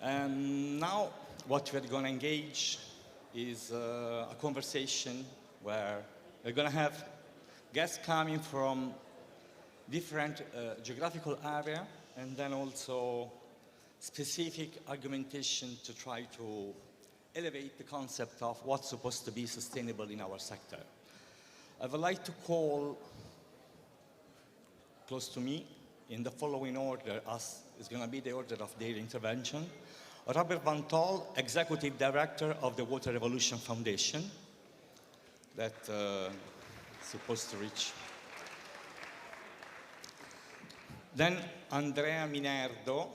And now what we're going to engage is a conversation where we're going to have guests coming from different geographical area, and then also specific argumentation to try to elevate the concept of what's supposed to be sustainable in our sector. I would like to call close to me in the following order, as is going to be the order of their intervention. Robert Van Tol, Executive Director of the Water Revolution Foundation, that is supposed to reach. Then Andrea Minerdo.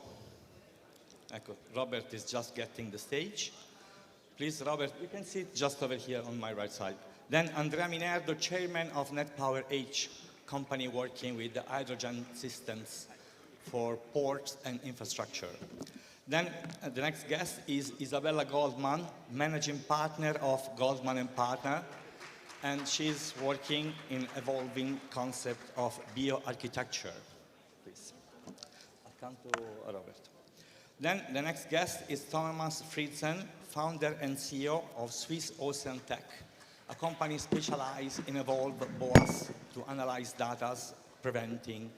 Robert is just getting the stage. Please, Robert, you can sit just over here on my right side. Then Andrea Minerdo, Chairman of NatPower H, company working with the hydrogen systems for ports and infrastructure. Then the next guest is Isabella Goldmann, Managing Partner of Goldmann & Partner, and she's working in evolving concept of bioarchitecture. Please. I'll come to Robert. Then the next guest is Thomas Frizlen, founder and CEO of Swiss Ocean Tech, a company specialized in evolved BOAs to analyze data, preventing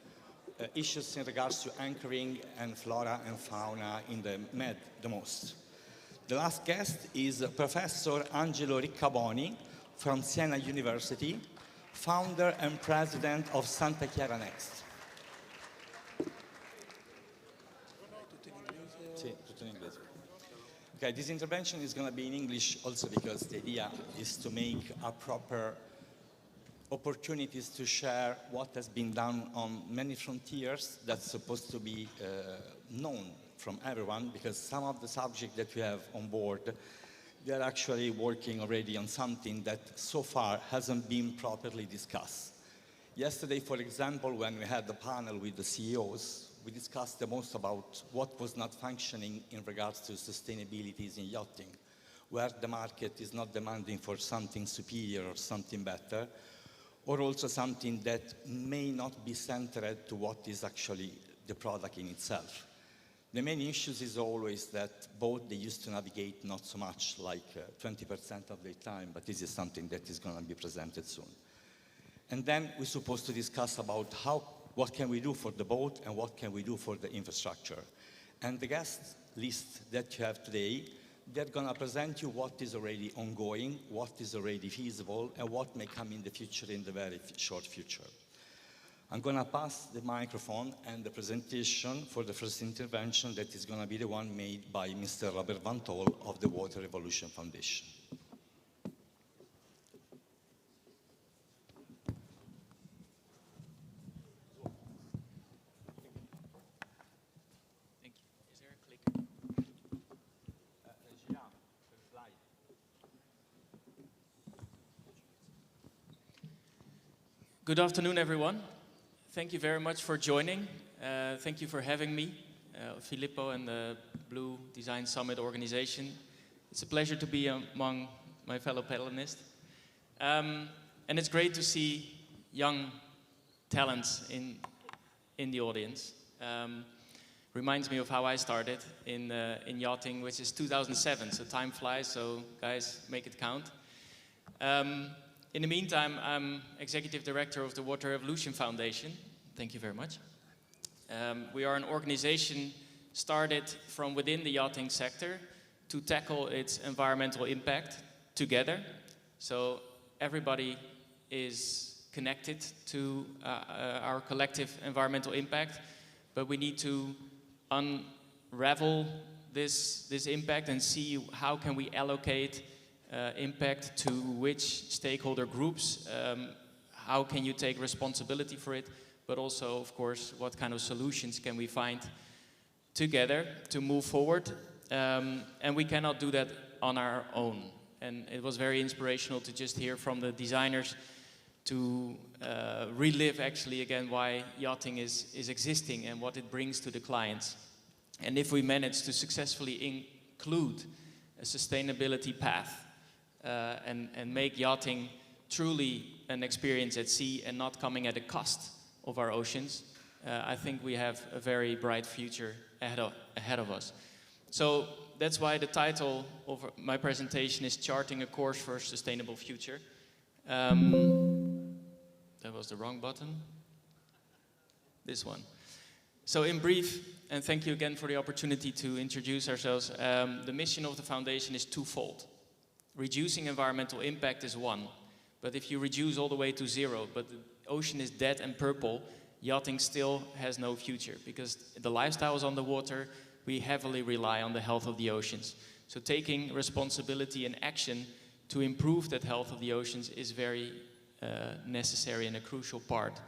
issues in regards to anchoring and flora and fauna in the Med the most. The last guest is Professor Angelo Riccaboni from Siena University, founder and president of Santa Chiara Next. Okay, this intervention is going to be in English also because the idea is to make a proper opportunities to share what has been done on many frontiers that's supposed to be known from everyone, because some of the subjects that we have on board, they're actually working already on something that so far hasn't been properly discussed. Yesterday, for example, when we had the panel with the CEOs, we discussed the most about what was not functioning in regards to sustainability in yachting, where the market is not demanding for something superior or something better, or also something that may not be centered to what is actually the product in itself. The main issues is always that both they used to navigate not so much, like 20% of their time, but this is something that is going to be presented soon. And then we're supposed to discuss about what can we do for the boat and what can we do for the infrastructure. And the guest list that you have today, they're going to present you what is already ongoing, what is already feasible, and what may come in the future, in the very short future. I'm going to pass the microphone and the presentation for the first intervention that is going to be the one made by Mr. Robert Van Tol of the Water Revolution Foundation. Good afternoon, everyone. Thank you very much for joining. Thank you for having me, Filippo and the Blue Design Summit organization. It's a pleasure to be among my fellow panelists. And it's great to see young talents in the audience. Reminds me of how I started in yachting, which is 2007, so time flies, so guys, make it count. In the meantime, I'm Executive Director of the Water Revolution Foundation. Thank you very much. We are an organization started from within the yachting sector to tackle its environmental impact together. So everybody is connected to our collective environmental impact, but we need to unravel this impact and see how can we allocate impact to which stakeholder groups, how can you take responsibility for it, but also, of course, what kind of solutions can we find together to move forward. And we cannot do that on our own. And it was very inspirational to just hear from the designers to relive actually again why yachting is existing and what it brings to the clients. And if we manage to successfully include a sustainability path and make yachting truly an experience at sea and not coming at the cost of our oceans, I think we have a very bright future ahead of us. So that's why the title of my presentation is Charting a Course for a Sustainable Future. That was the wrong button. This one. So in brief, and thank you again for the opportunity to introduce ourselves, the mission of the foundation is twofold. Reducing environmental impact is one, but if you reduce all the way to zero, but the ocean is dead and purple, yachting still has no future, because the lifestyles on the water, we heavily rely on the health of the oceans. So taking responsibility and action to improve that health of the oceans is very necessary and a crucial part.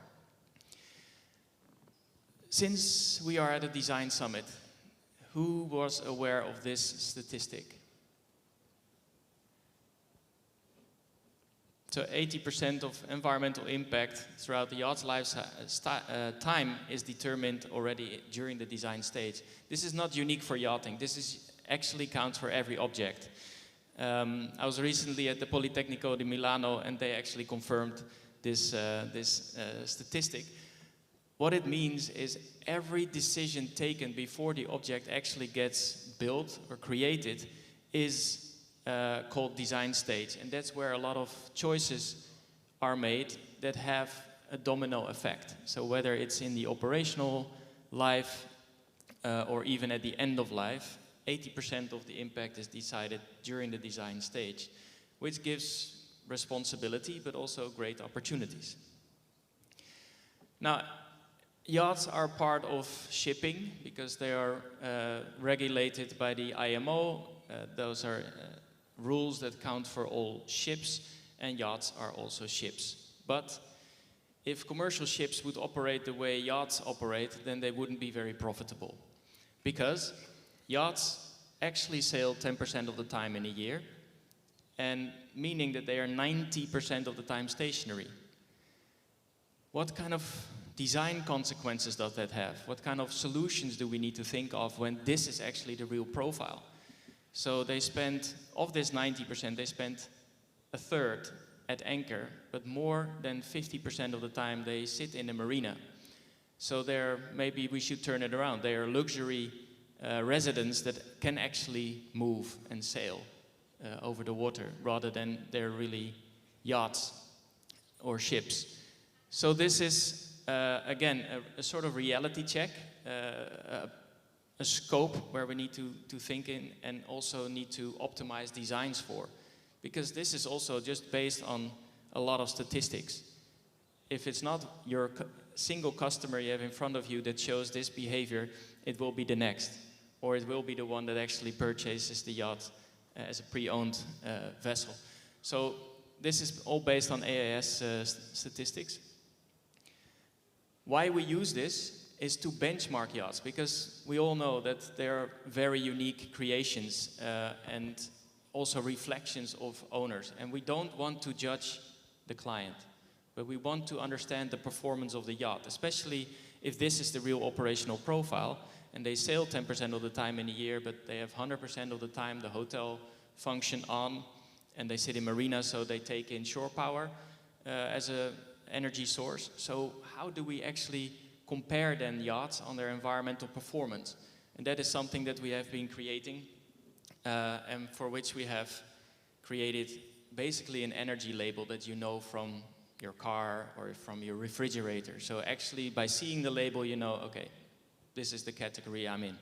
Since we are at a design summit, who was aware of this statistic? So 80% of environmental impact throughout the yacht's time is determined already during the design stage. This is not unique for yachting. This actually counts for every object. I was recently at the Politecnico di Milano and they actually confirmed this statistic. What it means is every decision taken before the object actually gets built or created is called design stage, and that's where a lot of choices are made that have a domino effect. So whether it's in the operational life or even at the end of life, 80% of the impact is decided during the design stage, which gives responsibility but also great opportunities. Now, yachts are part of shipping because they are regulated by the IMO. Those are rules that count for all ships, and yachts are also ships. But if commercial ships would operate the way yachts operate, then they wouldn't be very profitable. Because yachts actually sail 10% of the time in a year, and meaning that they are 90% of the time stationary. What kind of design consequences does that have? What kind of solutions do we need to think of when this is actually the real profile? So they spend, of this 90%, they spend a third at anchor, but more than 50% of the time they sit in a marina. So maybe we should turn it around. They are luxury residents that can actually move and sail over the water, rather than they're really yachts or ships. So this is, again, a sort of reality check, a scope where we need to think in and also need to optimize designs for. Because this is also just based on a lot of statistics. If it's not your single customer you have in front of you that shows this behavior, it will be the next. Or it will be the one that actually purchases the yacht as a pre-owned vessel. So this is all based on AIS statistics. Why we use this is to benchmark yachts, because we all know that they are very unique creations and also reflections of owners. And we don't want to judge the client, but we want to understand the performance of the yacht, especially if this is the real operational profile and they sail 10% of the time in a year, but they have 100% of the time the hotel function on, and they sit in marinas, so they take in shore power as an energy source. So how do we actually compare then yachts on their environmental performance? And that is something that we have been creating and for which we have created basically an energy label that you know from your car or from your refrigerator. So actually by seeing the label you know, okay, this is the category I'm in.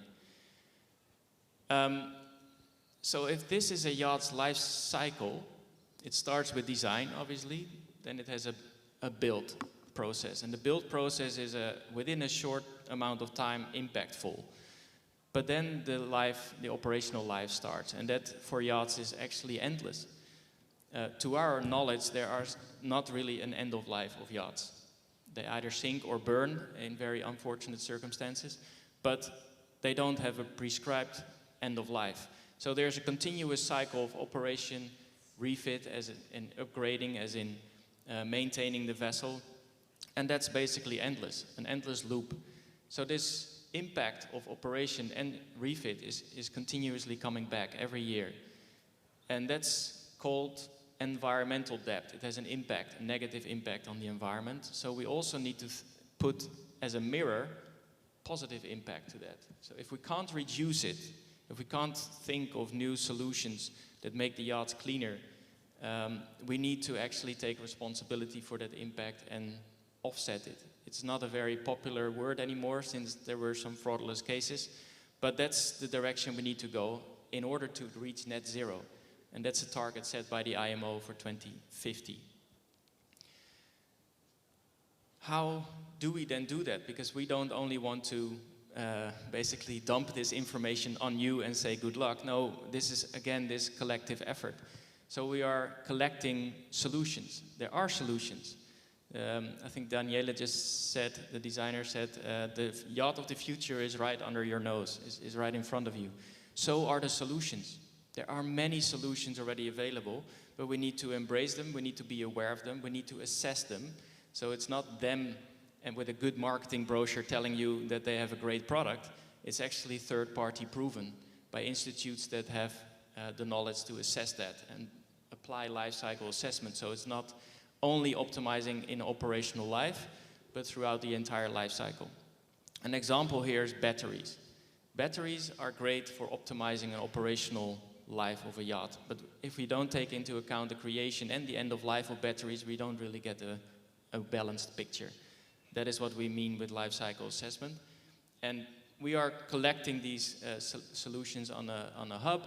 So if this is a yacht's life cycle, it starts with design obviously, then it has a build process, and the build process is within a short amount of time impactful. But then the operational life starts, and that for yachts is actually endless. To our knowledge, there are not really an end of life of yachts. They either sink or burn in very unfortunate circumstances, but they don't have a prescribed end of life. So there's a continuous cycle of operation, refit as in upgrading, as in maintaining the vessel. And that's basically endless, an endless loop. So this impact of operation and refit is continuously coming back every year. And that's called environmental debt. It has an impact, a negative impact on the environment. So we also need to put as a mirror positive impact to that. So if we can't reduce it, If we can't think of new solutions that make the yachts cleaner, we need to actually take responsibility for that impact and offset it. It's not a very popular word anymore since there were some fraudulent cases, but that's the direction we need to go in order to reach net zero. And that's a target set by the IMO for 2050. How do we then do that? Because we don't only want to basically dump this information on you and say good luck. No, this is again this collective effort. So we are collecting solutions. There are solutions. I think Daniele just said, the designer said, the yacht of the future is right under your nose, is right in front of you. So are the solutions. There are many solutions already available, but we need to embrace them, we need to be aware of them, we need to assess them. So it's not them and with a good marketing brochure telling you that they have a great product. It's actually third-party proven by institutes that have the knowledge to assess that and apply life cycle assessment. So it's not only optimizing in operational life, but throughout the entire life cycle. An example here is batteries. Batteries are great for optimizing an operational life of a yacht, but if we don't take into account the creation and the end of life of batteries, we don't really get a balanced picture. That is what we mean with life cycle assessment. And we are collecting these solutions on a hub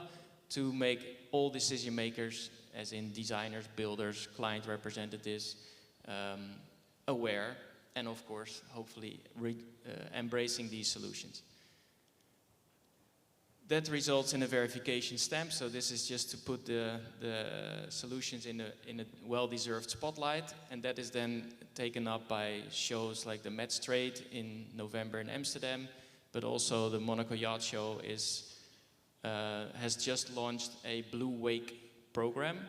to make all decision makers, as in designers, builders, client representatives, aware, and of course, hopefully embracing these solutions. That results in a verification stamp, so this is just to put the solutions in a well-deserved spotlight, and that is then taken up by shows like the Met Strait in November in Amsterdam, but also the Monaco Yacht Show has just launched a Blue Wake program,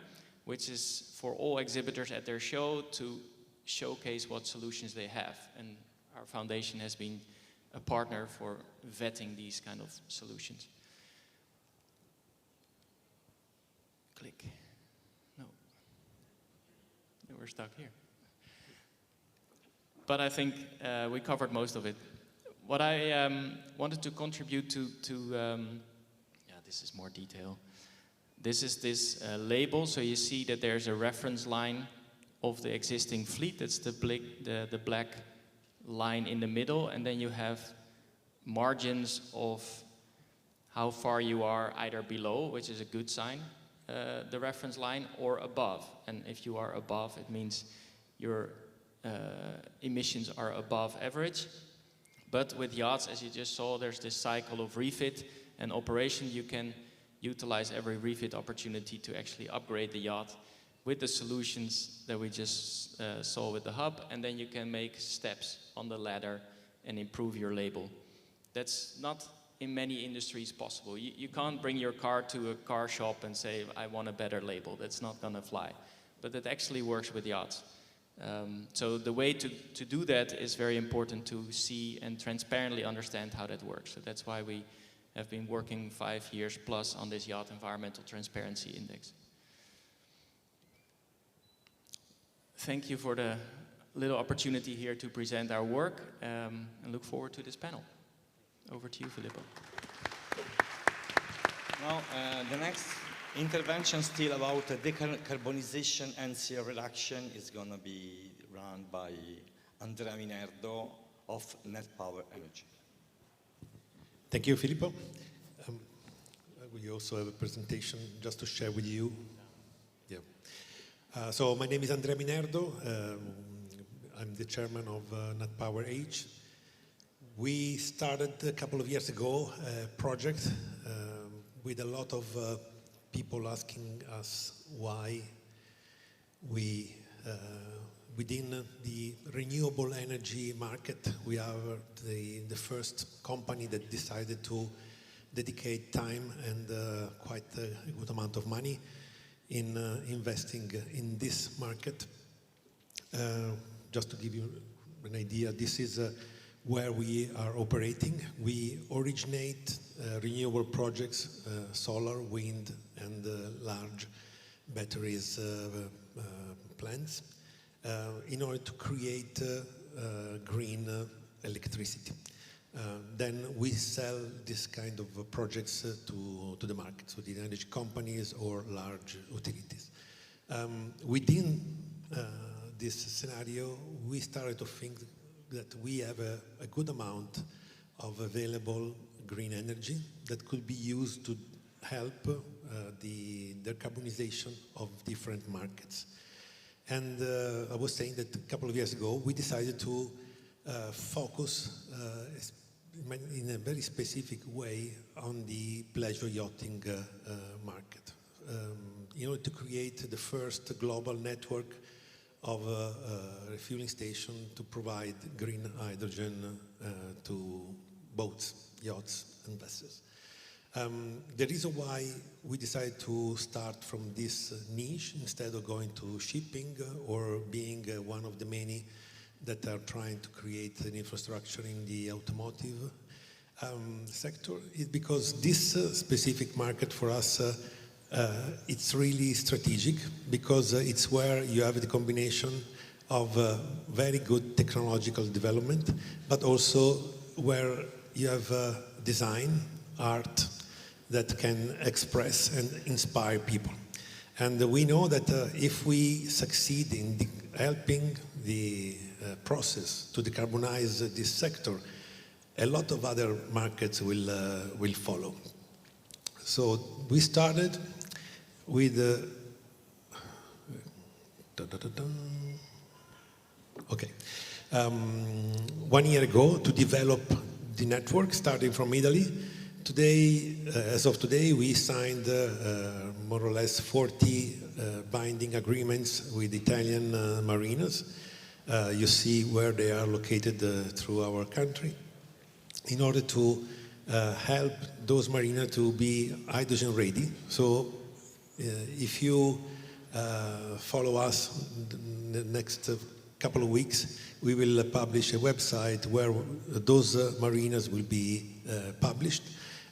which is for all exhibitors at their show to showcase what solutions they have. And our foundation has been a partner for vetting these kind of solutions. Click. No. We're stuck here. But I think we covered most of it. What I wanted to contribute to this is more detail. This is this label, so you see that there's a reference line of the existing fleet. That's the black line in the middle, and then you have margins of how far you are either below, which is a good sign, the reference line, or above. And if you are above, it means your emissions are above average. But with yachts, as you just saw, there's this cycle of refit and operation. You can utilize every refit opportunity to actually upgrade the yacht with the solutions that we just saw with the hub, and then you can make steps on the ladder and improve your label. That's not in many industries possible. You can't bring your car to a car shop and say, I want a better label. That's not gonna fly. But it actually works with yachts. So the way to do that is very important to see and transparently understand how that works. So that's why we have been working 5 years plus on this Yacht Environmental Transparency Index. Thank you for the little opportunity here to present our work, and look forward to this panel. Over to you, Filippo. Now, the next intervention still about decarbonization and CO reduction is going to be run by Andrea Minerdo of NatPower Energy. Thank you, Filippo. We also have a presentation just to share with you. Yeah. So my name is Andrea Minerdo. I'm the chairman of NatPower H. We started a couple of years ago a project with a lot of people asking us why we, within the renewable energy market, we are the first company that decided to dedicate time and quite a good amount of money in investing in this market. Just to give you an idea, this is where we are operating. We originate renewable projects, solar, wind, and large batteries plants in order to create green electricity. then we sell this kind of projects to the market, so the energy companies or large utilities. Within this scenario, we started to think that we have a good amount of available green energy that could be used to help the decarbonization of different markets. And I was saying that a couple of years ago, we decided to focus in a very specific way on the pleasure yachting market in order to create the first global network of refueling station to provide green hydrogen to boats, yachts, and vessels. The reason why we decided to start from this niche instead of going to shipping or being one of the many that are trying to create an infrastructure in the automotive sector is because this specific market for us it's really strategic because it's where you have the combination of very good technological development, but also where you have design, art that can express and inspire people. And we know that if we succeed in helping the process to decarbonize this sector, a lot of other markets will follow. So we started with okay. 1 year ago to develop the network, starting from Italy. Today, as of today, we signed more or less 40 binding agreements with Italian marinas. You see where they are located through our country in order to help those marinas to be hydrogen ready. So if you follow us the next couple of weeks, we will publish a website where those marinas will be published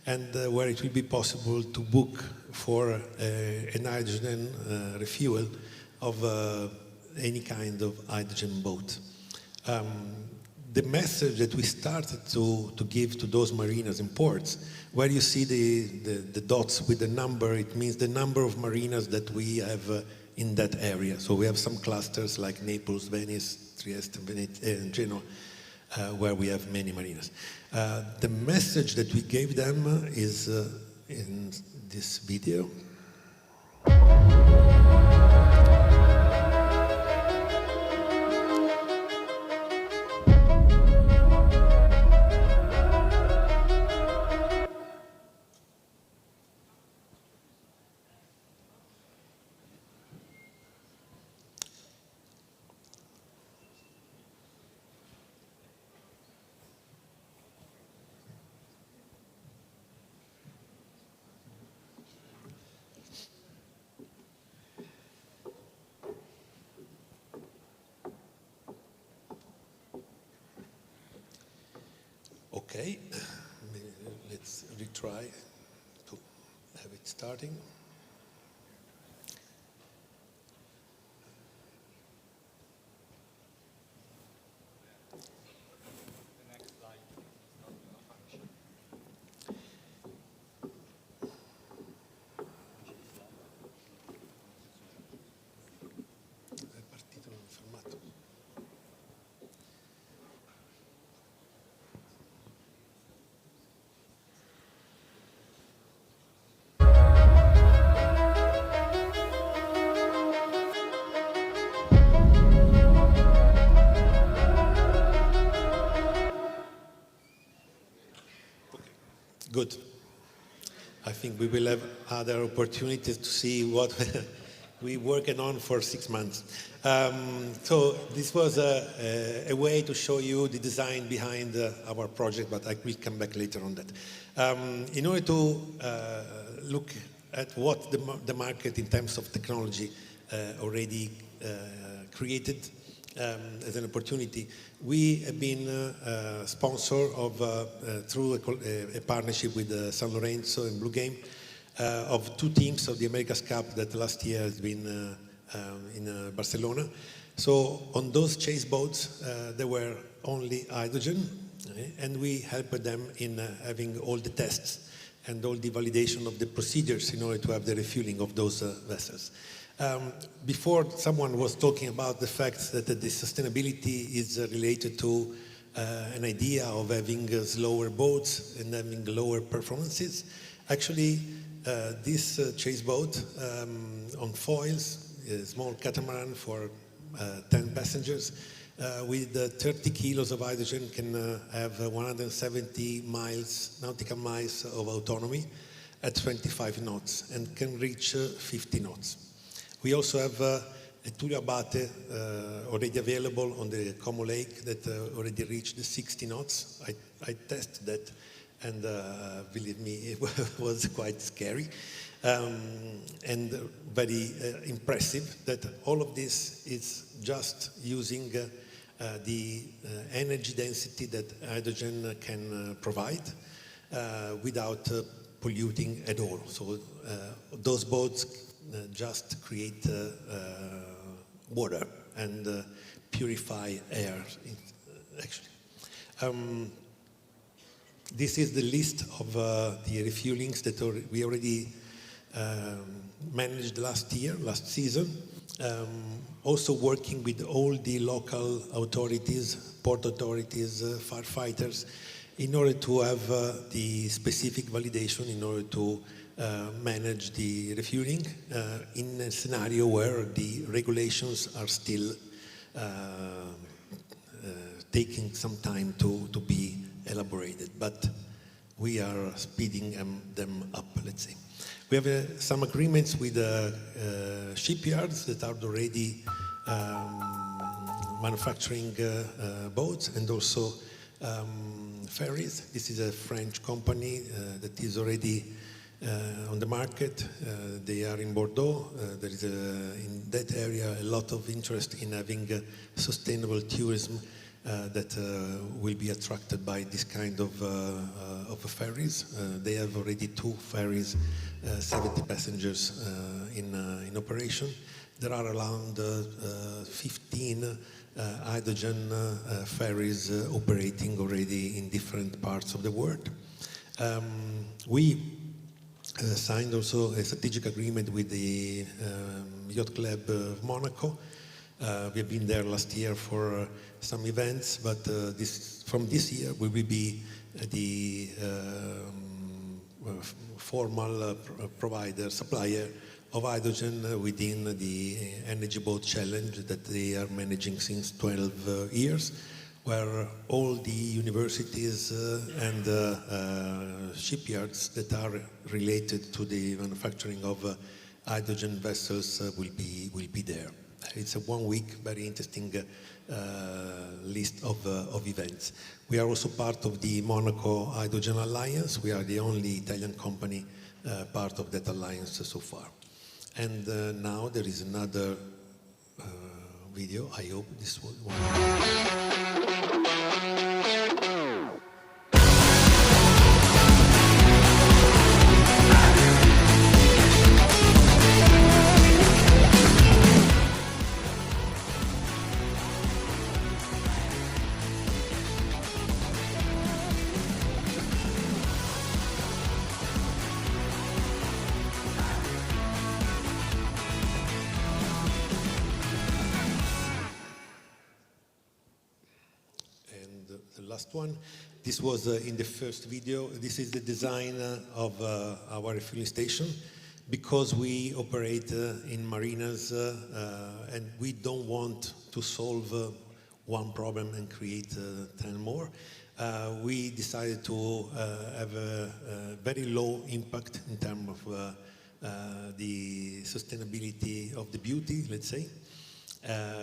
and where it will be possible to book for a hydrogen refuel of any kind of hydrogen boat. The message that we started to give to those marinas and ports, where you see the dots with the number, it means the number of marinas that we have in that area. So we have some clusters like Naples, Venice, Trieste, and Genoa, where we have many marinas. The message that we gave them is in this video. Okay, let's retry to have it starting. Good. I think we will have other opportunities to see what we're working on for 6 months. So this was a way to show you the design behind our project, but I will come back later on that. In order to look at what the market in terms of technology already created as an opportunity, we have been sponsor of, through a partnership with San Lorenzo and Blue Game, of 2 teams of the America's Cup that last year has been in Barcelona. So on those chase boats, there were only hydrogen, And we help them in having all the tests and all the validation of the procedures in order to have the refueling of those vessels. Before, someone was talking about the fact that the sustainability is related to an idea of having slower boats and having lower performances. Actually, this chase boat on foils, a small catamaran for 10 passengers, with 30 kilos of hydrogen can have 170 nautical miles of autonomy at 25 knots and can reach 50 knots. We also have a Tullio Abate already available on the Como Lake that already reached the 60 knots. I tested that, and believe me, it was quite scary and very impressive that all of this is just using the energy density that hydrogen can provide without polluting at all. So those boats just create water and purify air, actually. This is the list of the refuelings that we already managed last season. Also working with all the local authorities, port authorities, firefighters, in order to have the specific validation in order to manage the refueling in a scenario where the regulations are still taking some time to be elaborated, but we are speeding them up, let's say. We have some agreements with shipyards that are already manufacturing boats and also ferries. This is a French company that is already on the market. They are in Bordeaux. There is in that area a lot of interest in having sustainable tourism that will be attracted by this kind of ferries. They have already 2 ferries, 70 passengers in operation. There are around 15 hydrogen ferries operating already in different parts of the world. We signed also a strategic agreement with the Yacht Club of Monaco. We have been there last year for some events, but from this year we will be the formal supplier of hydrogen within the Energy Boat Challenge that they are managing since 12 years, where all the universities and shipyards that are related to the manufacturing of hydrogen vessels will be there. It's a 1 week, very interesting list of events. We are also part of the Monaco Hydrogen Alliance. We are the only Italian company part of that alliance so far. And now there is another video. I hope this was one. Last one. This was in the first video. This is the design of our refueling station. Because we operate in marinas and we don't want to solve one problem and create 10 more, we decided to have a very low impact in terms of the sustainability of the beauty, let's say.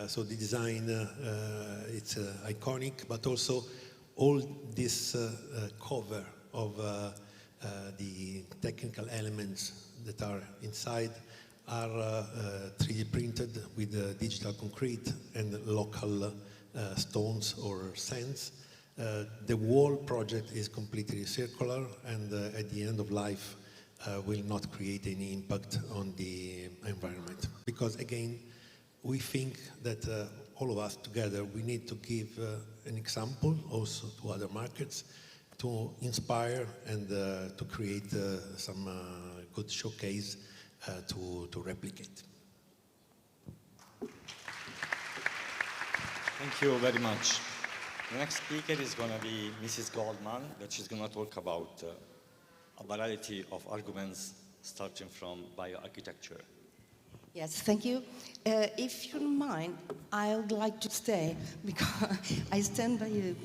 So the design, it's iconic, but also all this cover of the technical elements that are inside are 3D printed with digital concrete and local stones or sands. The whole project is completely circular and at the end of life will not create any impact on the environment. Because again, we think that all of us together, we need to give an example also to other markets to inspire and to create some good showcase to replicate. Thank you very much. The next speaker is going to be Mrs. Goldmann, that she's going to talk about a variety of arguments starting from bioarchitecture. Yes, thank you. If you don't mind, I would like to stay because I stand by you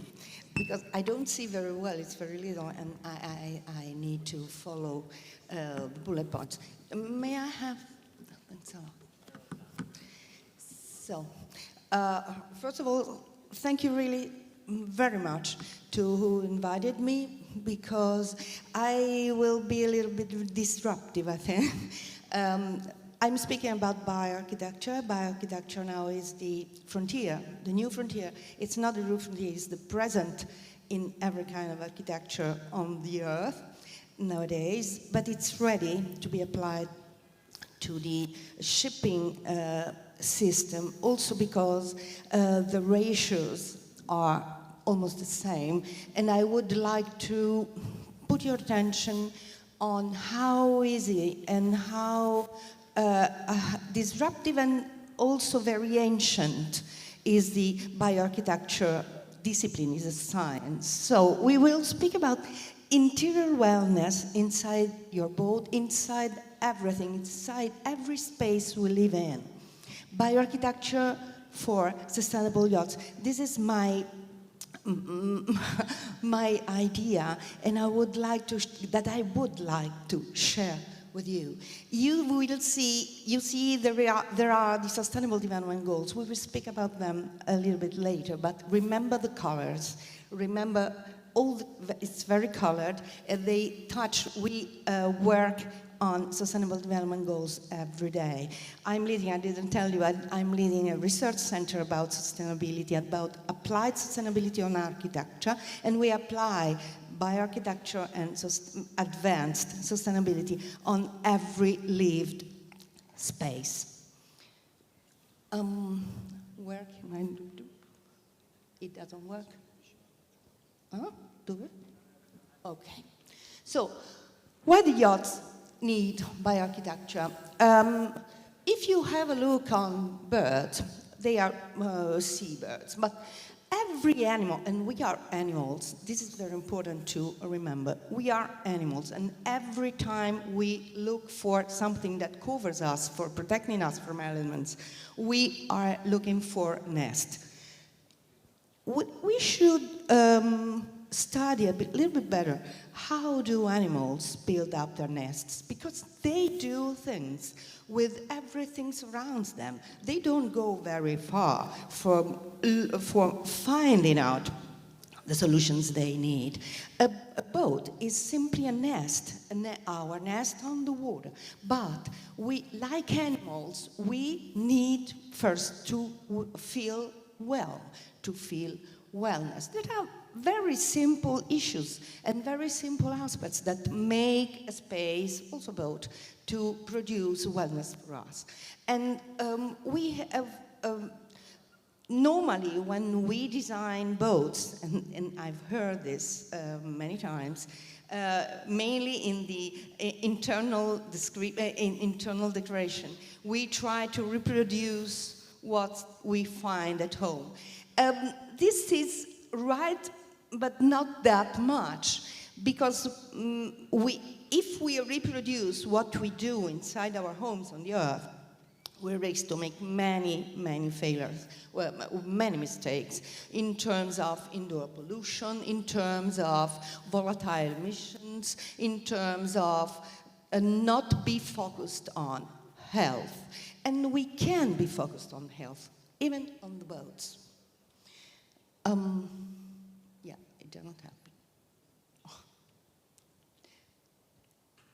because I don't see very well. It's very little, and I need to follow the bullet points. May I have? Thanks a lot. So, first of all, thank you really very much to who invited me because I will be a little bit disruptive, I think. I'm speaking about bioarchitecture. Bioarchitecture now is the frontier, the new frontier. It's not the new frontier, it's the present in every kind of architecture on the earth nowadays, but it's ready to be applied to the shipping system, also because the ratios are almost the same. And I would like to put your attention on how easy and how disruptive and also very ancient is the bioarchitecture discipline, is a science. So we will speak about interior wellness inside your boat, inside everything, inside every space we live in. Bioarchitecture for sustainable yachts. This is my idea, and I would like to share with you. You will see there are the Sustainable Development Goals. We will speak about them a little bit later, but remember the colors. Remember it's very colored, and they touch, we work on Sustainable Development Goals every day. I didn't tell you, I'm leading a research center about sustainability, about applied sustainability on architecture, and we apply bioarchitecture and advanced sustainability on every lived space. Where can I do? It doesn't work? Huh? Do it? Okay. So, why the yachts need bioarchitecture? If you have a look on birds, they are seabirds, but every animal, and we are animals, this is very important to remember, we are animals, and every time we look for something that covers us, for protecting us from elements, we are looking for nest. We should study a little bit better how do animals build up their nests, because they do things with everything surrounds them. They don't go very far for finding out the solutions they need. A boat is simply a nest, our nest on the water. But we, like animals, we need first to feel well, to feel wellness. There are very simple issues and very simple aspects that make a space, also a boat, to produce wellness for us. And we have, normally when we design boats, and I've heard this many times, mainly in the internal decoration, we try to reproduce what we find at home. This is right, but not that much, because if we reproduce what we do inside our homes on the earth, we risk to make many failures, well, many mistakes in terms of indoor pollution, in terms of volatile emissions, in terms of not be focused on health. And we can be focused on health, even on the boats. Yeah, it did not happen.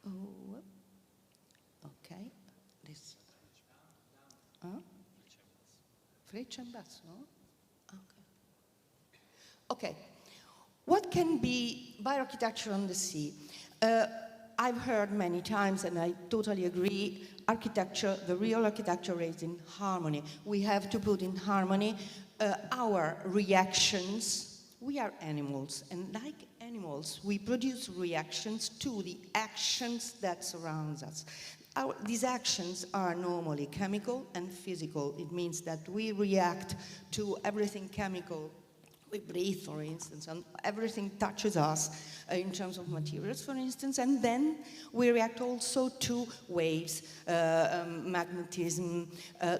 Oh, okay. This. Freccia and basso? Okay. Okay. What can be bioarchitecture on the sea? I've heard many times, and I totally agree, architecture, the real architecture is in harmony. We have to put in harmony our reactions. We are animals, and like animals, we produce reactions to the actions that surround us. These actions are normally chemical and physical. It means that we react to everything chemical. We breathe, for instance, and everything touches us in terms of materials, for instance, and then we react also to waves, magnetism,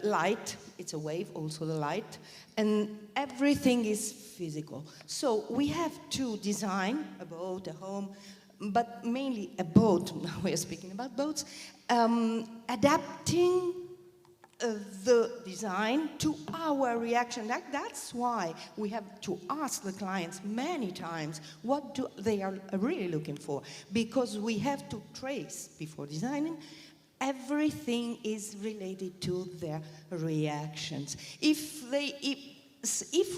light. It's a wave, also the light, and everything is physical. So we have to design a boat, a home, but mainly a boat. Now we are speaking about boats, adapting the design to our reaction. That's why we have to ask the clients many times what they are really looking for, because we have to trace before designing. Everything is related to their reactions. If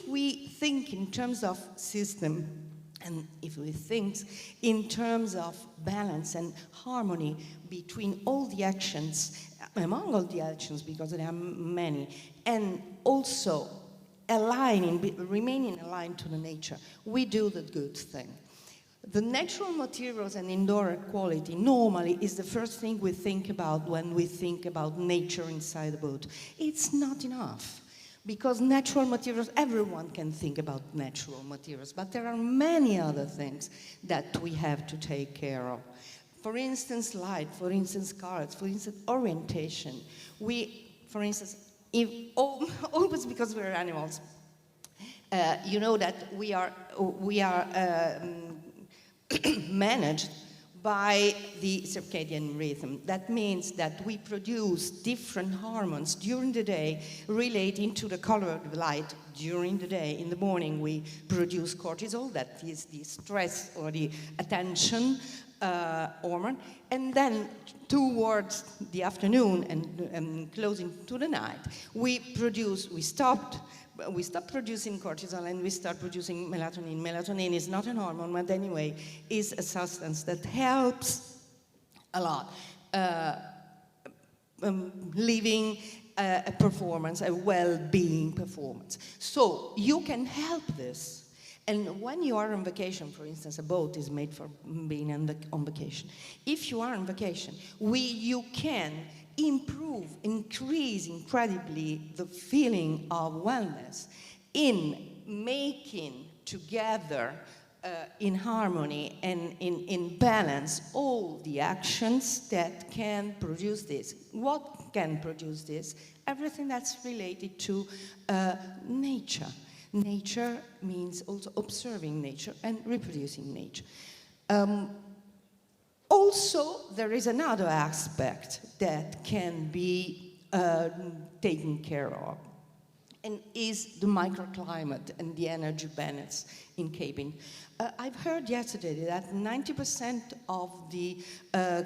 we think in terms of system, and if we think in terms of balance and harmony between all the actions, among all the actions, because there are many, and also remaining aligned to the nature, we do the good thing. The natural materials and indoor air quality normally is the first thing we think about when we think about nature inside the boat. It's not enough. Because natural materials, everyone can think about natural materials, but there are many other things that we have to take care of. For instance, light, for instance, colors, for instance, orientation. For instance, always because we're animals, you know that we are managed by the circadian rhythm. That means that we produce different hormones during the day relating to the color of the light during the day. In the morning we produce cortisol, that is the stress or the attention hormone, and then towards the afternoon and closing to the night, we stop producing cortisol and we start producing melatonin. Melatonin is not a hormone, but anyway, is a substance that helps a lot living a performance, a well-being performance. So you can help this. And when you are on vacation, for instance, a boat is made for being on vacation. If you are on vacation, you can increase incredibly the feeling of wellness in making together in harmony and in balance all the actions that can produce this. What can produce this? Everything that's related to nature. Nature means also observing nature and reproducing nature. Also, there is another aspect that can be taken care of, and is the microclimate and the energy balance in cabin. I've heard yesterday that 90% of the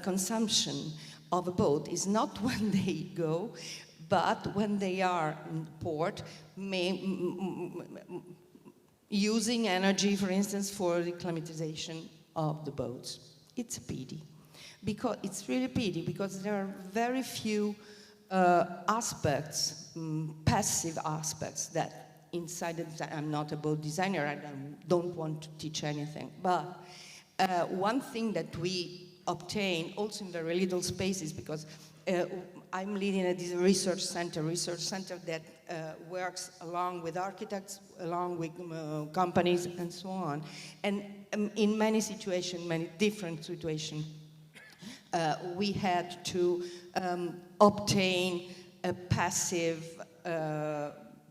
consumption of a boat is not when they go, but when they are in port, using energy, for instance, for the climatization of the boats. It's a pity. It's really a pity because there are very few aspects, passive aspects that inside the design. I'm not a boat designer, I don't want to teach anything, but one thing that we obtain also in very little spaces, because I'm leading a research center that works along with architects, along with companies and so on. And in many situations, many different situations, we had to obtain a passive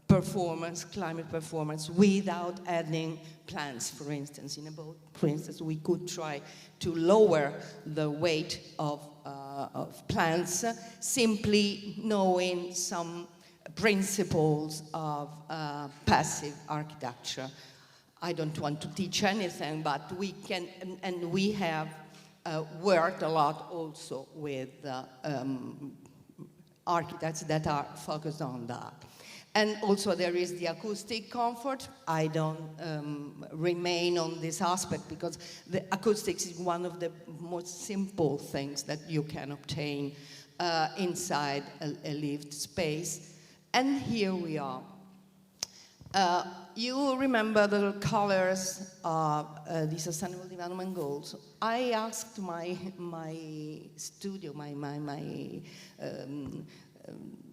performance, climate performance, without adding plants, for instance. In a boat, for instance, we could try to lower the weight of plants, simply knowing some principles of passive architecture. I don't want to teach anything, but we can, and we have worked a lot also with architects that are focused on that. And also there is the acoustic comfort. I don't remain on this aspect because the acoustics is one of the most simple things that you can obtain inside a lift space. And here we are. You remember the colors of the Sustainable Development Goals. I asked my studio, my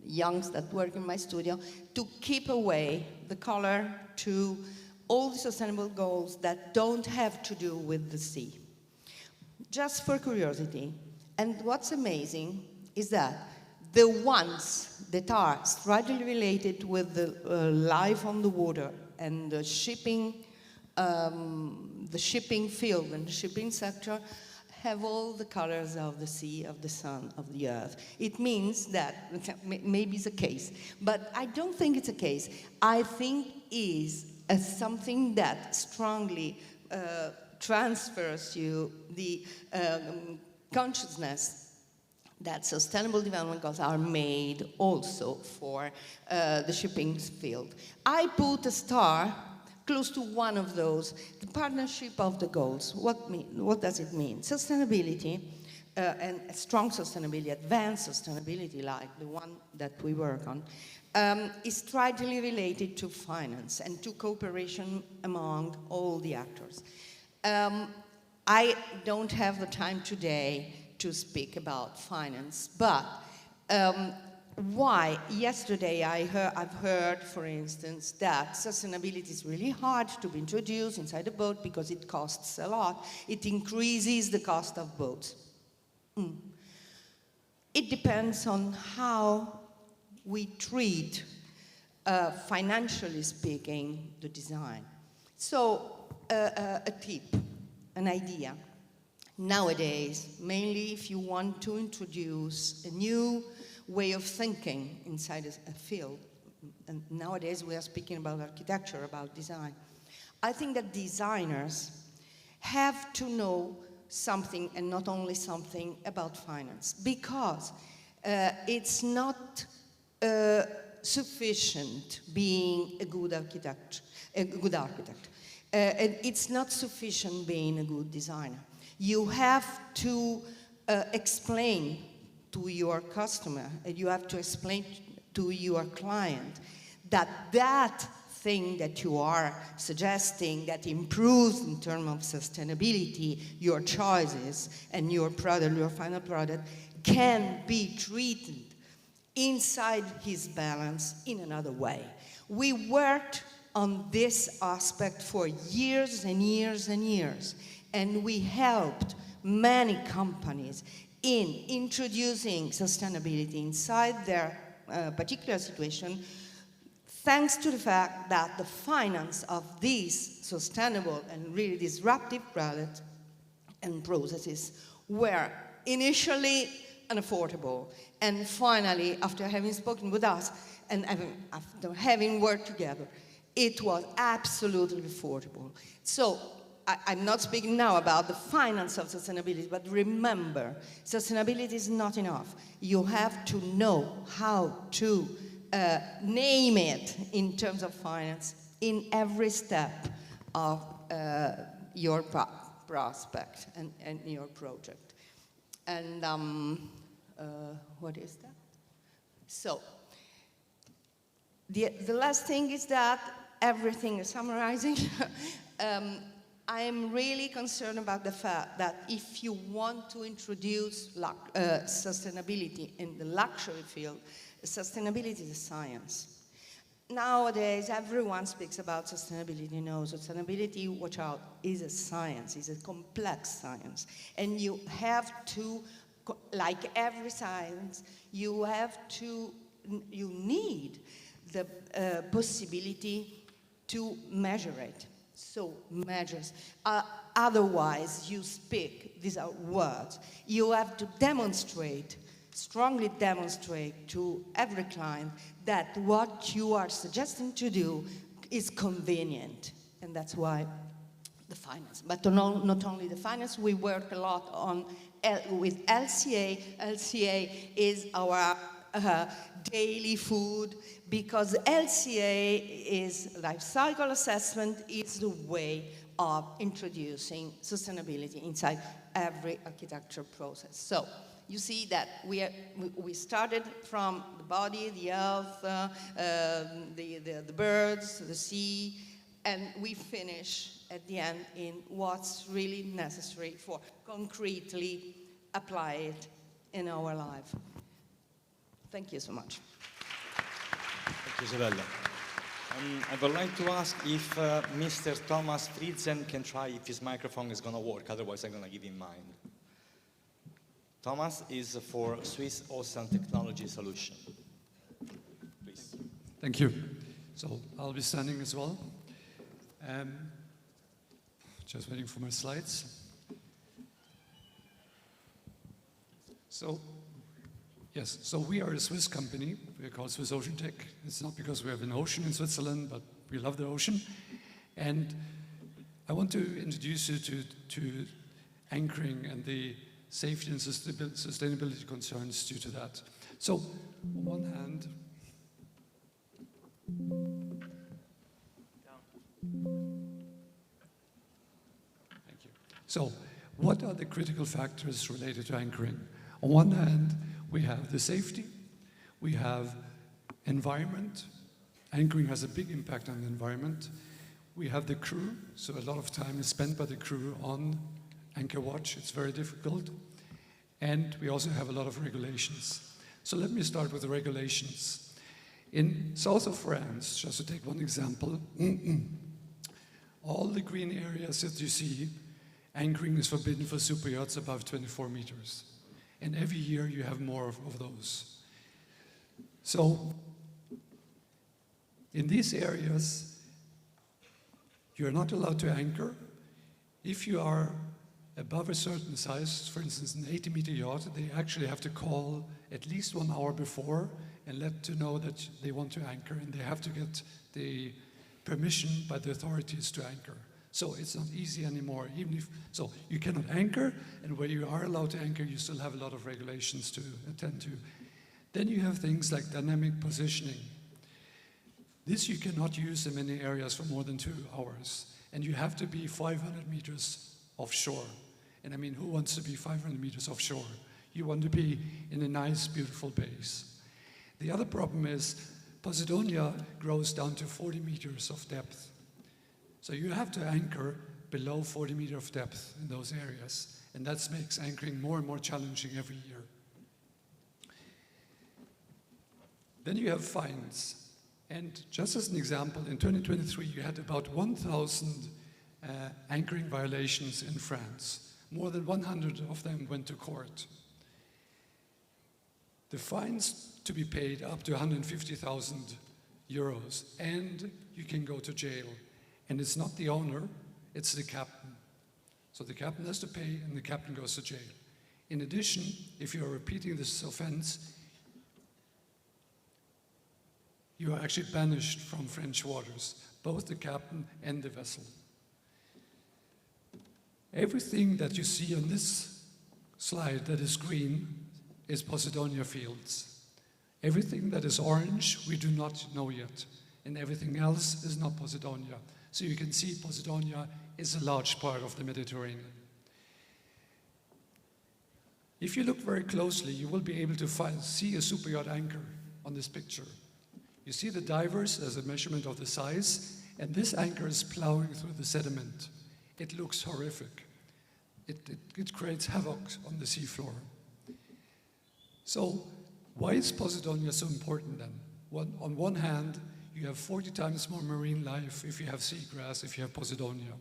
youngs that work in my studio, to keep away the color to all the sustainable goals that don't have to do with the sea. Just for curiosity. And what's amazing is that the ones that are strongly related with the life on the water and the shipping field and the shipping sector have all the colors of the sea, of the sun, of the earth. It means that, maybe it's a case, but I don't think it's a case. I think is something that strongly transfers you the consciousness that sustainable development goals are made also for the shipping field. I put a star close to one of those, the partnership of the goals. What does it mean? Sustainability, and strong sustainability, advanced sustainability like the one that we work on, is tightly related to finance and to cooperation among all the actors. I don't have the time today to speak about finance, but why? Yesterday I've heard, for instance, that sustainability is really hard to be introduced inside a boat because it costs a lot. It increases the cost of boats. It depends on how we treat, financially speaking, the design. So a tip, an idea. Nowadays, mainly if you want to introduce a new way of thinking inside a field, and nowadays we are speaking about architecture, about design, I think that designers have to know something, and not only something, about finance, because it's not sufficient being a good architect. It's not sufficient being a good designer. You have to explain to your customer, and you have to explain to your client that that thing that you are suggesting that improves in terms of sustainability your choices and your product, your final product, can be treated inside his balance in another way. We worked on this aspect for years and years and years, and we helped many companies in introducing sustainability inside their particular situation, thanks to the fact that the finance of these sustainable and really disruptive products and processes were initially unaffordable. And finally, after having spoken with us and after having worked together, it was absolutely affordable. So I'm not speaking now about the finance of sustainability, but remember, sustainability is not enough. You have to know how to name it in terms of finance in every step of your prospect and your project. And what is that? So, the last thing is that everything is summarizing. I am really concerned about the fact that if you want to introduce sustainability in the luxury field, sustainability is a science. Nowadays, everyone speaks about sustainability. No, sustainability, watch out, is a science, is a complex science. And you have to, like every science, you need the possibility to measure it. So measures. Otherwise, you speak, these are words. You have to demonstrate, strongly demonstrate to every client that what you are suggesting to do is convenient. And that's why the finance. But not only the finance, we work a lot on with LCA. LCA is our daily food, because LCA is life cycle assessment, is the way of introducing sustainability inside every architecture process. So you see that we started from the body, the earth, the birds, the sea, and we finish at the end in what's really necessary for concretely apply it in our life. Thank you so much. Thank you, Isabella. I would like to ask if Mr. Thomas Frizlen can try if his microphone is going to work, otherwise I'm going to give him mine. Thomas is for Swiss Ocean Technology Solution. Please. Thank you. So I'll be standing as well. Just waiting for my slides. So, yes, so we are a Swiss company. We're called Swiss Ocean Tech. It's not because we have an ocean in Switzerland, but we love the ocean. And I want to introduce you to anchoring and the safety and sustainability concerns due to that. So, on one hand, thank you. So, what are the critical factors related to anchoring? On one hand, we have the safety, we have environment. Anchoring has a big impact on the environment. We have the crew, so a lot of time is spent by the crew on anchor watch. It's very difficult. And we also have a lot of regulations. So let me start with the regulations. In south of France, just to take one example, all the green areas that you see, anchoring is forbidden for super yachts above 24 meters. And every year you have more of those. So in these areas, you're not allowed to anchor. If you are above a certain size, for instance, an 80-meter yacht, they actually have to call at least 1 hour before and let to know that they want to anchor, and they have to get the permission by the authorities to anchor. So it's not easy anymore. So you cannot anchor, and where you are allowed to anchor, you still have a lot of regulations to attend to. Then you have things like dynamic positioning. This you cannot use in many areas for more than 2 hours, and you have to be 500 meters offshore. And I mean, who wants to be 500 meters offshore? You want to be in a nice, beautiful base. The other problem is Posidonia grows down to 40 meters of depth. So you have to anchor below 40 meters of depth in those areas. And that makes anchoring more and more challenging every year. Then you have fines. And just as an example, in 2023, you had about 1,000 anchoring violations in France. More than 100 of them went to court. The fines to be paid up to 150,000 euros, and you can go to jail. And it's not the owner, it's the captain. So the captain has to pay, and the captain goes to jail. In addition, if you are repeating this offense, you are actually banished from French waters, both the captain and the vessel. Everything that you see on this slide that is green is Posidonia fields. Everything that is orange, we do not know yet. And everything else is not Posidonia. So you can see Posidonia is a large part of the Mediterranean. If you look very closely, you will be able to see a superyacht anchor on this picture. You see the divers as a measurement of the size, and this anchor is plowing through the sediment. It looks horrific. It creates havoc on the seafloor. So why is Posidonia so important then? On one hand, you have 40 times more marine life if you have seagrass, if you have Posidonia.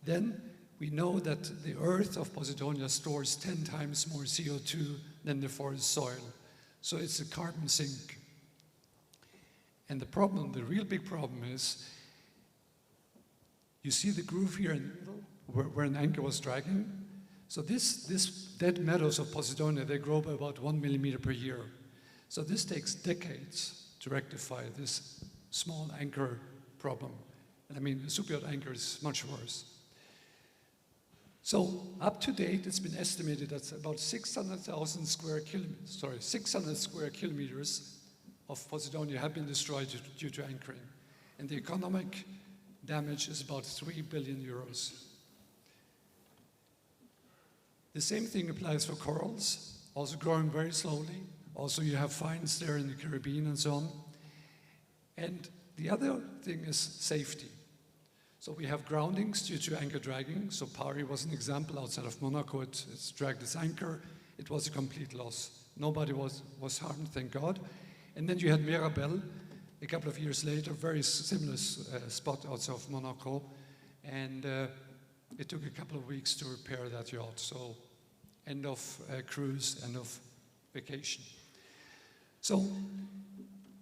Then we know that the earth of Posidonia stores 10 times more CO2 than the forest soil. So it's a carbon sink. And the problem, the real big problem is, you see the groove here in the middle where an anchor was dragging? So this dead meadows of Posidonia, they grow by about 1 millimeter per year. So this takes decades to rectify this small anchor problem. And I mean, a superyacht anchor is much worse. So up to date, it's been estimated that about 600,000 square kilometers, 600 square kilometers of Posidonia have been destroyed due to anchoring. And the economic damage is about 3 billion euros. The same thing applies for corals, also growing very slowly. Also, you have finds there in the Caribbean and so on. And the other thing is safety. So we have groundings due to anchor dragging. So Pari was an example outside of Monaco. It's dragged its anchor. It was a complete loss. Nobody was harmed, thank God. And then you had Mirabel, a couple of years later, very similar spot outside of Monaco. And it took a couple of weeks to repair that yacht. So end of cruise, end of vacation. So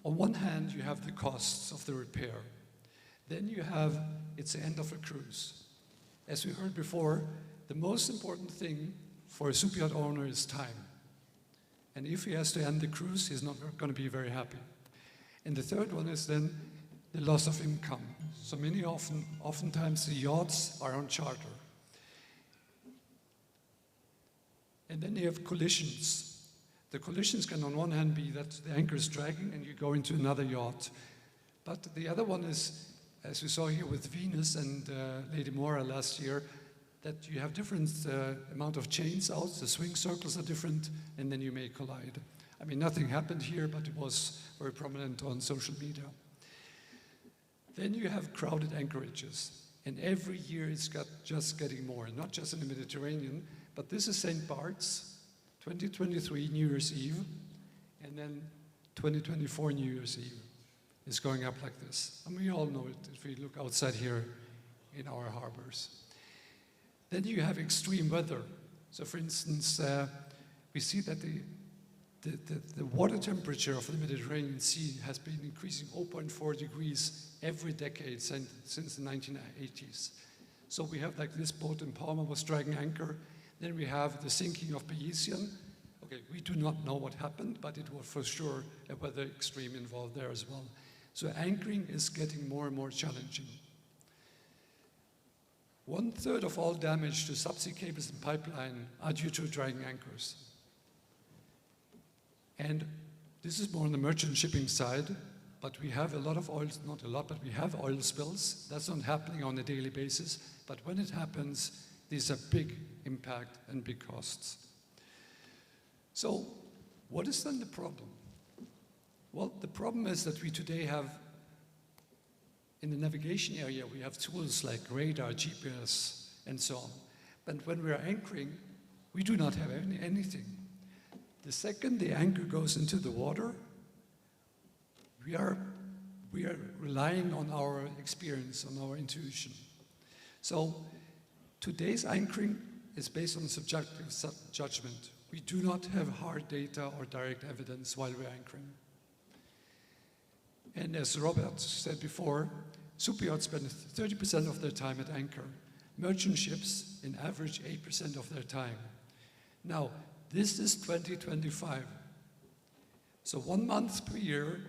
on one hand, you have the costs of the repair. Then you have, it's the end of a cruise. As we heard before, the most important thing for a superyacht owner is time. And if he has to end the cruise, he's not going to be very happy. And the third one is then the loss of income. So oftentimes the yachts are on charter. And then you have collisions. The collisions can on one hand be that the anchor is dragging and you go into another yacht. But the other one is, as we saw here with Venus and Lady Mora last year, that you have different amount of chains out, the swing circles are different, and then you may collide. I mean, nothing happened here, but it was very prominent on social media. Then you have crowded anchorages, and every year it's just getting more, not just in the Mediterranean, but this is St. Bart's, 2023 New Year's Eve, and then 2024 New Year's Eve is going up like this. And we all know it if we look outside here in our harbors. Then you have extreme weather. So for instance, we see that the water temperature of the Mediterranean Sea has been increasing 0.4 degrees every decade since the 1980s. So we have like this boat in Palma was dragging anchor. Then we have the sinking of Bayesian. Okay, we do not know what happened, but it was for sure a weather extreme involved there as well. So anchoring is getting more and more challenging. 1/3 of all damage to subsea cables and pipeline are due to dragging anchors. And this is more on the merchant shipping side, but we have a lot of oil, not a lot, but we have oil spills. That's not happening on a daily basis, but when it happens, these are big impact and big costs. So what is then the problem? Well, the problem is that we today have, in the navigation area, we have tools like radar, GPS, and so on. But when we are anchoring, we do not have anything. The second the anchor goes into the water, we are relying on our experience, on our intuition. So today's anchoring is based on subjective judgment. We do not have hard data or direct evidence while we're anchoring. And as Robert said before, superyachts spend 30% of their time at anchor. Merchant ships, in average, 8% of their time. Now, this is 2025. So 1 month per year,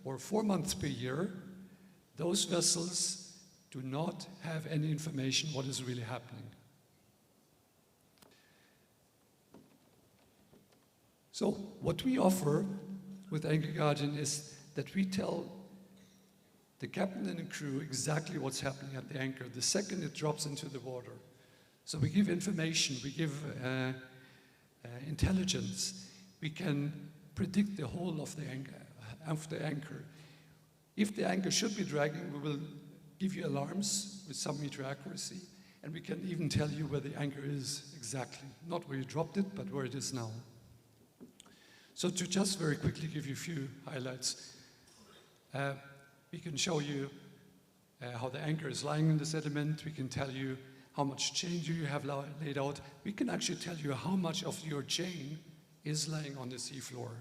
or 4 months per year, those vessels do not have any information what is really happening. So what we offer with Anchor Guardian is that we tell the captain and the crew exactly what's happening at the anchor the second it drops into the water. So we give information, we give intelligence. We can predict the whole of the anchor. If the anchor should be dragging, we will give you alarms with some meter accuracy, and we can even tell you where the anchor is exactly. Not where you dropped it, but where it is now. So to just very quickly give you a few highlights, we can show you how the anchor is lying in the sediment. We can tell you how much chain you have laid out. We can actually tell you how much of your chain is lying on the seafloor.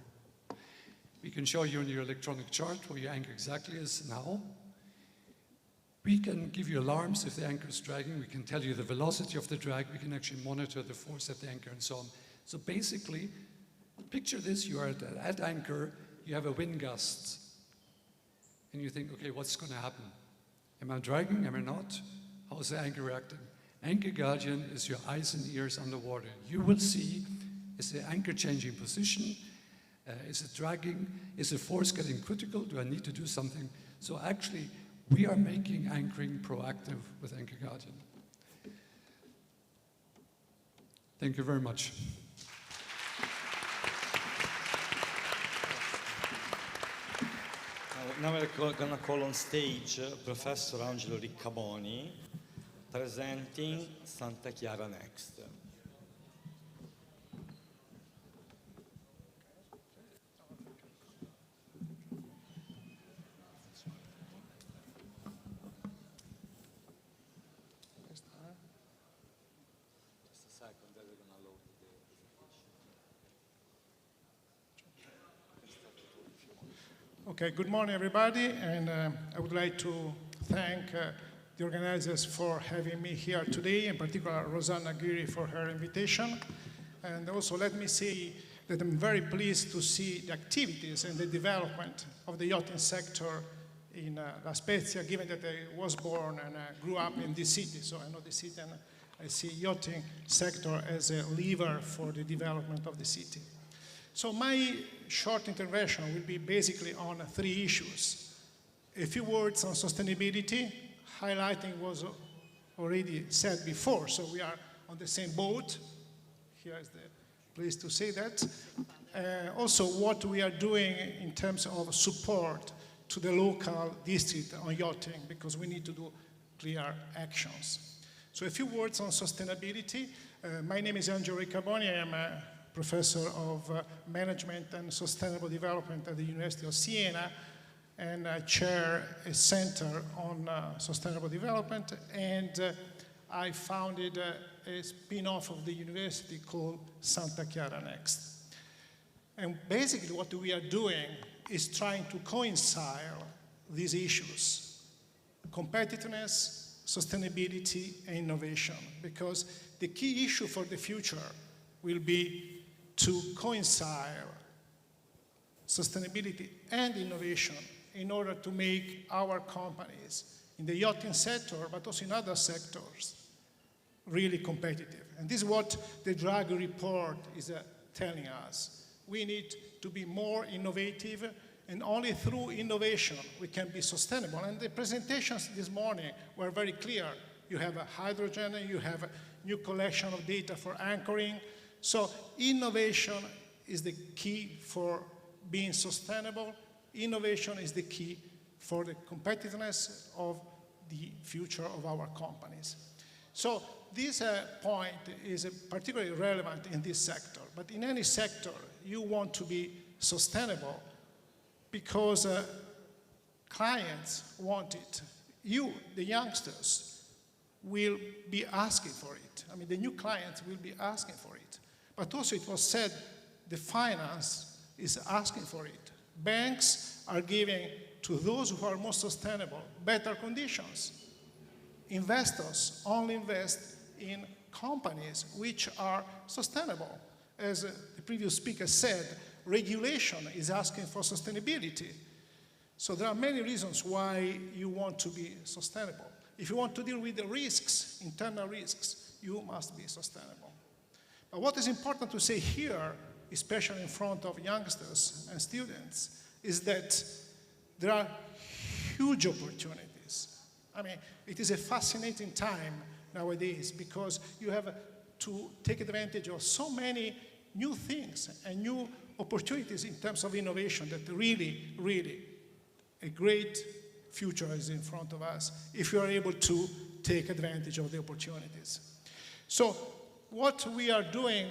We can show you in your electronic chart where your anchor exactly is now. We can give you alarms if the anchor is dragging. We can tell you the velocity of the drag. We can actually monitor the force at the anchor and so on. So basically, picture this, you are at anchor, you have a wind gust, and you think, okay, what's going to happen? Am I dragging, am I not? how's the anchor reacting? Anchor guardian is your eyes and ears underwater. You will see, is the anchor changing position? Is it dragging? Is the force getting critical? Do I need to do something? So actually, we are making anchoring proactive with Anchor Guardian. Thank you very much. Now we're going to call on stage Professor Angelo Riccaboni, presenting Santa Chiara next. Okay, good morning, everybody, and I would like to thank the organizers for having me here today, in particular Rosanna Giri for her invitation. And also let me say that I'm very pleased to see the activities and the development of the yachting sector in La Spezia, given that I was born and grew up in this city, so I know the city and I see yachting sector as a lever for the development of the city. So my short intervention will be basically on 3 issues. A few words on sustainability, highlighting was already said before, so we are on the same boat. Here is the place to say that. Also what we are doing in terms of support to the local district on yachting, because we need to do clear actions. So a few words on sustainability. My name is Angelo Riccaboni. I am a Professor of Management and Sustainable Development at the University of Siena, and I chair a center on sustainable development, and I founded a spin-off of the university called Santa Chiara Next. And basically what we are doing is trying to coincide these issues: competitiveness, sustainability, and innovation, because the key issue for the future will be to coincide sustainability and innovation in order to make our companies in the yachting sector, but also in other sectors, really competitive. And this is what the Draghi report is telling us. We need to be more innovative, and only through innovation we can be sustainable. And the presentations this morning were very clear. You have a hydrogen, you have a new collection of data for anchoring. So innovation is the key for being sustainable. Innovation is the key for the competitiveness of the future of our companies. So this point is particularly relevant in this sector. But in any sector, you want to be sustainable because clients want it. You, the youngsters, will be asking for it. I mean, the new clients will be asking for it. But also it was said the finance is asking for it. Banks are giving to those who are most sustainable better conditions. Investors only invest in companies which are sustainable. As the previous speaker said, regulation is asking for sustainability. So there are many reasons why you want to be sustainable. If you want to deal with the risks, internal risks, you must be sustainable. But what is important to say here, especially in front of youngsters and students, is that there are huge opportunities. I mean, it is a fascinating time nowadays because you have to take advantage of so many new things and new opportunities in terms of innovation that really, really a great future is in front of us if you are able to take advantage of the opportunities. So what we are doing,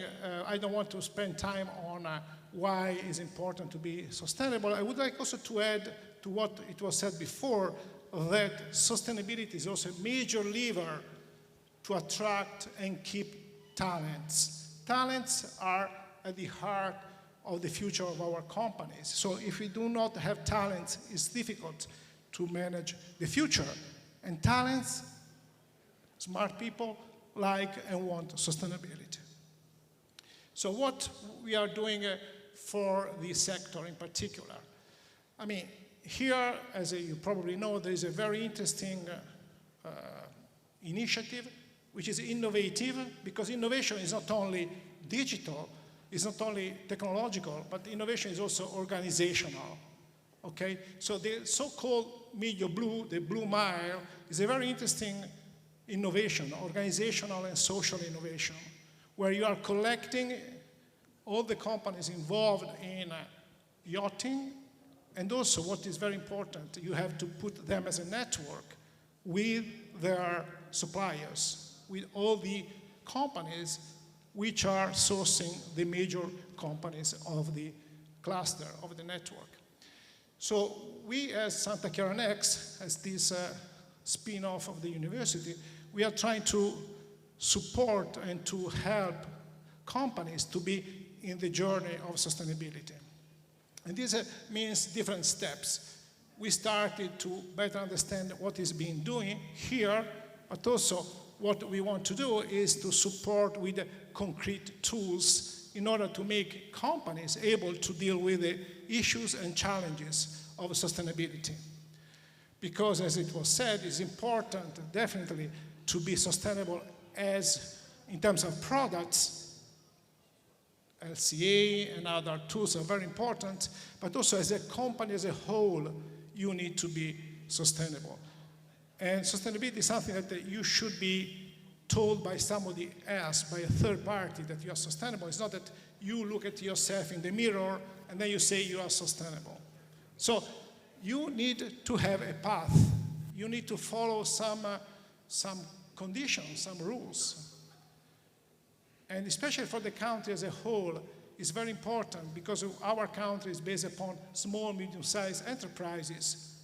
I don't want to spend time on why it's important to be sustainable. I would like also to add to what it was said before, that sustainability is also a major lever to attract and keep talents. Talents are at the heart of the future of our companies. So if we do not have talents, it's difficult to manage the future. And talents, smart people, like and want sustainability. So what we are doing for the sector in particular. I mean, here, as you probably know, there is a very interesting initiative, which is innovative, because innovation is not only digital, it's not only technological, but innovation is also organizational. Okay? So the so-called Medio Blue, the Blue Mile, is a very interesting innovation, organizational and social innovation, where you are collecting all the companies involved in yachting, and also what is very important, you have to put them as a network with their suppliers, with all the companies which are sourcing the major companies of the cluster, of the network. So we as Santa Chiara Next, as this spin-off of the university, we are trying to support and to help companies to be in the journey of sustainability. And this means different steps. We started to better understand what is being doing here, but also what we want to do is to support with concrete tools in order to make companies able to deal with the issues and challenges of sustainability. Because as it was said, it's important definitely to be sustainable as in terms of products. LCA and other tools are very important, but also as a company as a whole, you need to be sustainable. And sustainability is something that you should be told by somebody else, by a third party, that you are sustainable. It's not that you look at yourself in the mirror and then you say you are sustainable. So you need to have a path. You need to follow some conditions, some rules. And especially for the country as a whole, it's very important because our country is based upon small, medium-sized enterprises,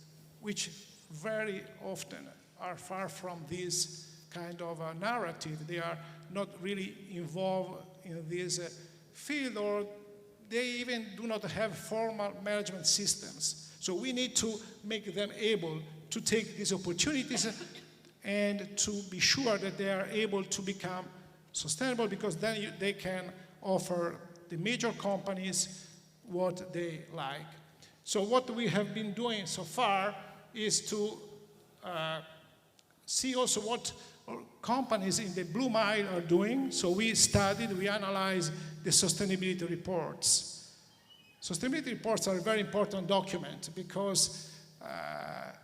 which very often are far from this kind of narrative. They are not really involved in this field, or they even do not have formal management systems. So we need to make them able to take these opportunities and to be sure that they are able to become sustainable, because then they can offer the major companies what they like. So what we have been doing so far is to see also what companies in the Blue Mile are doing. So we studied, we analyzed the sustainability reports. Sustainability reports are a very important document because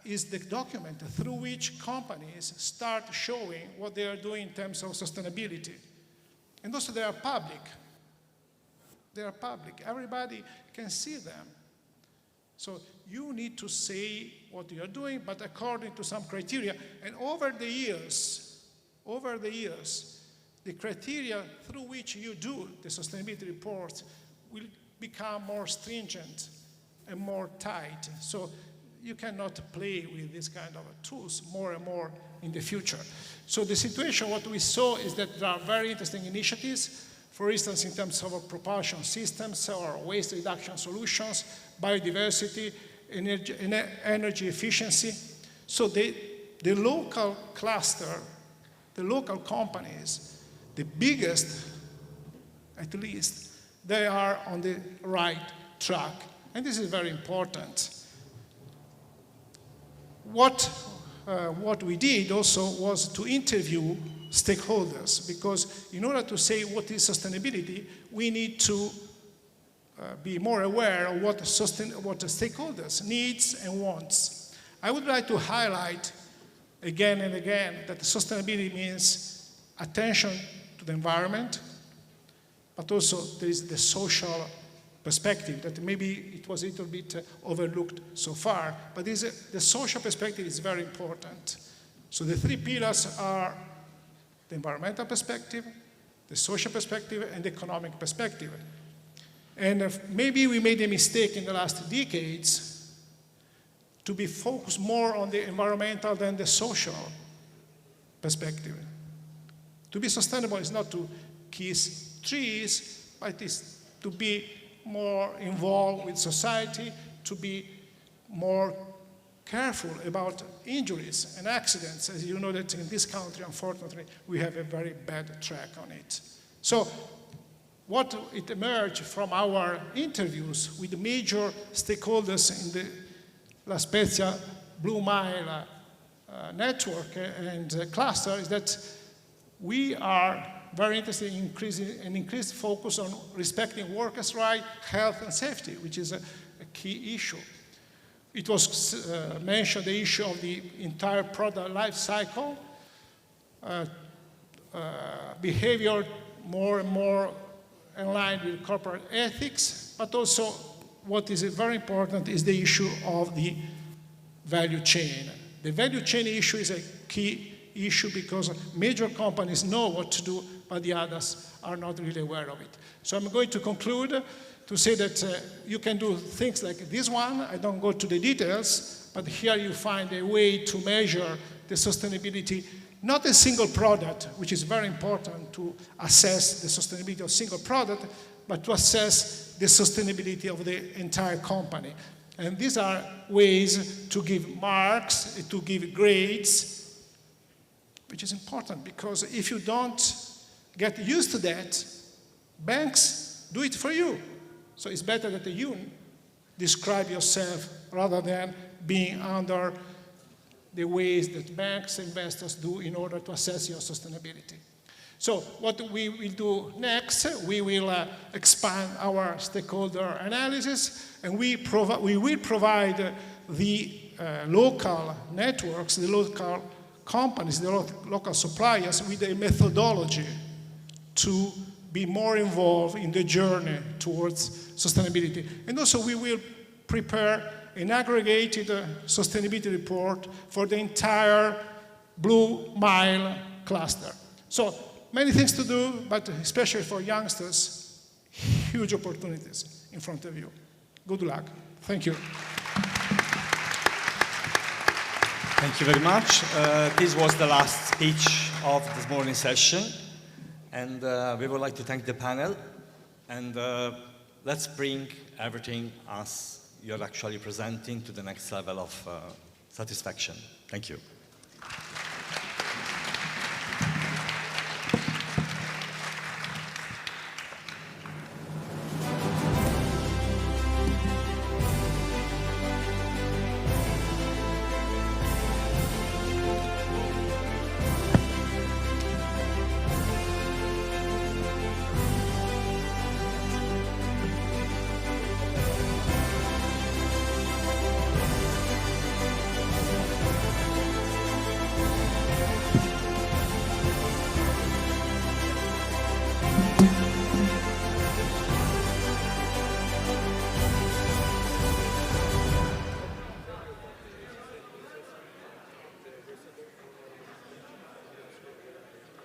is the document through which companies start showing what they are doing in terms of sustainability. And also they are public. They are public. Everybody can see them. So you need to say what you are doing, but according to some criteria. And over the years, the criteria through which you do the sustainability report will become more stringent and more tight. So you cannot play with this kind of tools more and more in the future. So the situation, what we saw is that there are very interesting initiatives, for instance, in terms of propulsion systems or waste reduction solutions, biodiversity, energy efficiency. So the local cluster, the local companies, the biggest at least, they are on the right track. And this is very important. What we did also was to interview stakeholders, because in order to say what is sustainability, we need to be more aware of what the stakeholders needs and wants. I would like to highlight again and again that sustainability means attention to the environment, but also there is the social perspective that maybe it was a little bit overlooked so far, but the social perspective is very important. So the three pillars are the environmental perspective, the social perspective, and the economic perspective. And maybe we made a mistake in the last decades to be focused more on the environmental than the social perspective. To be sustainable is not to kiss trees, but it is to be more involved with society, to be more careful about injuries and accidents. As you know that in this country, unfortunately, we have a very bad track on it. So what it emerged from our interviews with major stakeholders in the La Spezia Blue Mile network and cluster is that we are very interested in increasing an increased focus on respecting workers' rights, health and safety, which is a key issue. It was mentioned the issue of the entire product life cycle, behavior more and more in line with corporate ethics, but also what is very important is the issue of the value chain. The value chain issue is a key issue because major companies know what to do, but the others are not really aware of it. So I'm going to conclude to say that you can do things like this one. I don't go to the details, but here you find a way to measure the sustainability, not a single product, which is very important to assess the sustainability of a single product, but to assess the sustainability of the entire company. And these are ways to give marks, to give grades, which is important because if you don't get used to that, banks do it for you. So it's better that you describe yourself rather than being under the ways that banks, investors do in order to assess your sustainability. So what we will do next, we will expand our stakeholder analysis, and we will provide the local networks, the local companies, the local suppliers with a methodology to be more involved in the journey towards sustainability. And also we will prepare an aggregated sustainability report for the entire Blue Mile cluster. So many things to do, but especially for youngsters, huge opportunities in front of you. Good luck. Thank you. Thank you very much. This was the last speech of this morning session. And we would like to thank the panel. And let's bring everything as you're actually presenting to the next level of satisfaction. Thank you.